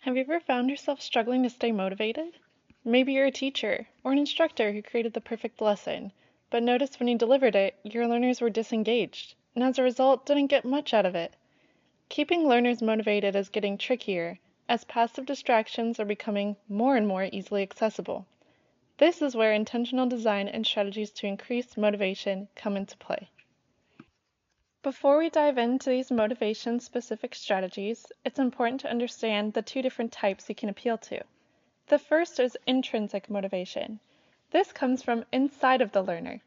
Have you ever found yourself struggling to stay motivated? Maybe you're a teacher or an instructor who created the perfect lesson, but noticed when you delivered it, your learners were disengaged, and as a result, didn't get much out of it. Keeping learners motivated is getting trickier, as passive distractions are becoming more and more easily accessible. This is where intentional design and strategies to increase motivation come into play. Before we dive into these motivation-specific strategies, it's important to understand the two different types you can appeal to. The first is intrinsic motivation. This comes from inside of the learner.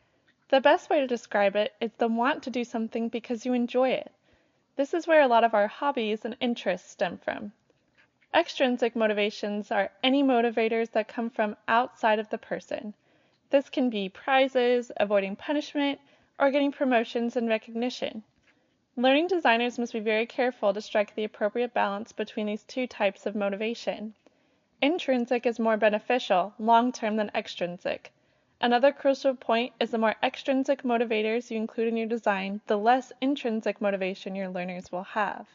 The best way to describe it is the want to do something because you enjoy it. This is where a lot of our hobbies and interests stem from. Extrinsic motivations are any motivators that come from outside of the person. This can be prizes, avoiding punishment, or getting promotions and recognition. Learning designers must be very careful to strike the appropriate balance between these two types of motivation. Intrinsic is more beneficial long-term than extrinsic. Another crucial point is the more extrinsic motivators you include in your design, the less intrinsic motivation your learners will have.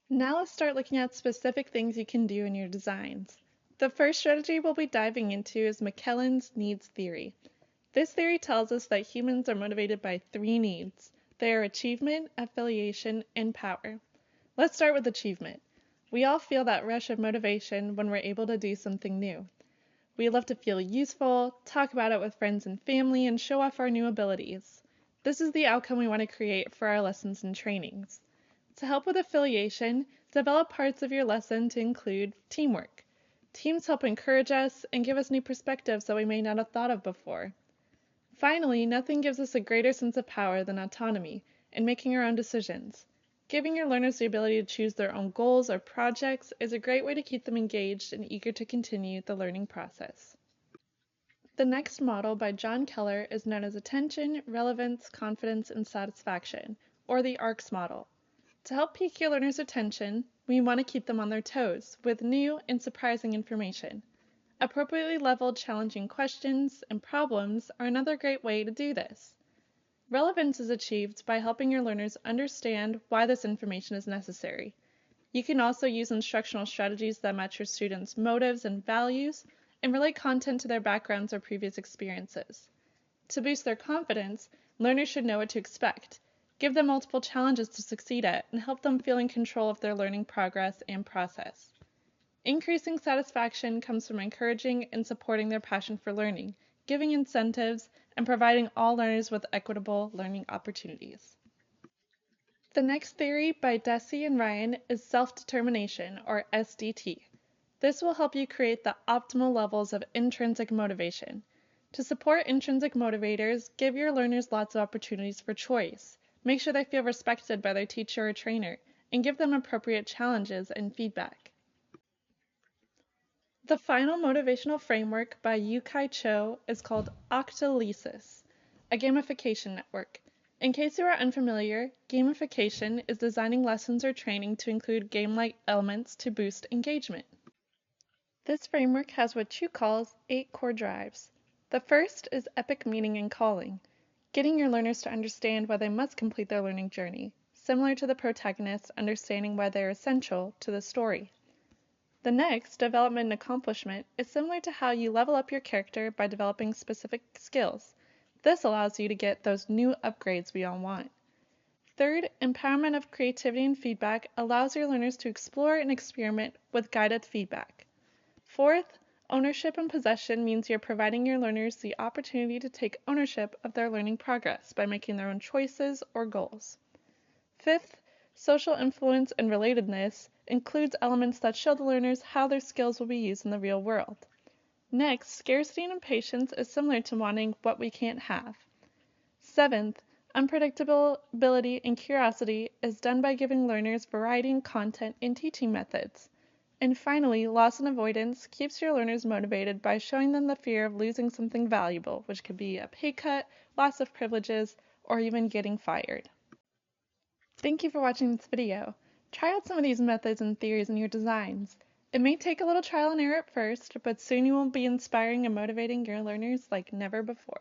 Now let's start looking at specific things you can do in your designs. The first strategy we'll be diving into is McKellen's needs theory. This theory tells us that humans are motivated by three needs. They are achievement, affiliation, and power. Let's start with achievement. We all feel that rush of motivation when we're able to do something new. We love to feel useful, talk about it with friends and family, and show off our new abilities. This is the outcome we want to create for our lessons and trainings. To help with affiliation, develop parts of your lesson to include teamwork. Teams help encourage us and give us new perspectives that we may not have thought of before. Finally, nothing gives us a greater sense of power than autonomy and making our own decisions. Giving your learners the ability to choose their own goals or projects is a great way to keep them engaged and eager to continue the learning process. The next model by John Keller is known as Attention, Relevance, Confidence, and Satisfaction, or the ARCS model. To help pique your learners' attention, we want to keep them on their toes with new and surprising information. Appropriately leveled challenging questions and problems are another great way to do this. Relevance is achieved by helping your learners understand why this information is necessary. You can also use instructional strategies that match your students' motives and values and relate content to their backgrounds or previous experiences. To boost their confidence, learners should know what to expect. Give them multiple challenges to succeed at and help them feel in control of their learning progress and process. Increasing satisfaction comes from encouraging and supporting their passion for learning, giving incentives, and providing all learners with equitable learning opportunities. The next theory by Deci and Ryan is self-determination, or SDT. This will help you create the optimal levels of intrinsic motivation. To support intrinsic motivators, give your learners lots of opportunities for choice. Make sure they feel respected by their teacher or trainer, and give them appropriate challenges and feedback. The final motivational framework by Yu-Kai Cho is called Octalysis, a gamification network. In case you are unfamiliar, gamification is designing lessons or training to include game-like elements to boost engagement. This framework has what Chu calls 8 core drives. The first is epic meaning and calling, getting your learners to understand why they must complete their learning journey, similar to the protagonist understanding why they are essential to the story. The next, development and accomplishment, is similar to how you level up your character by developing specific skills. This allows you to get those new upgrades we all want. Third, empowerment of creativity and feedback allows your learners to explore and experiment with guided feedback. Fourth, ownership and possession means you're providing your learners the opportunity to take ownership of their learning progress by making their own choices or goals. Fifth, social influence and relatedness includes elements that show the learners how their skills will be used in the real world. Next, scarcity and impatience is similar to wanting what we can't have. Seventh, unpredictability and curiosity is done by giving learners variety in content and teaching methods. And finally, loss and avoidance keeps your learners motivated by showing them the fear of losing something valuable, which could be a pay cut, loss of privileges, or even getting fired. Thank you for watching this video. Try out some of these methods and theories in your designs. It may take a little trial and error at first, but soon you will be inspiring and motivating your learners like never before.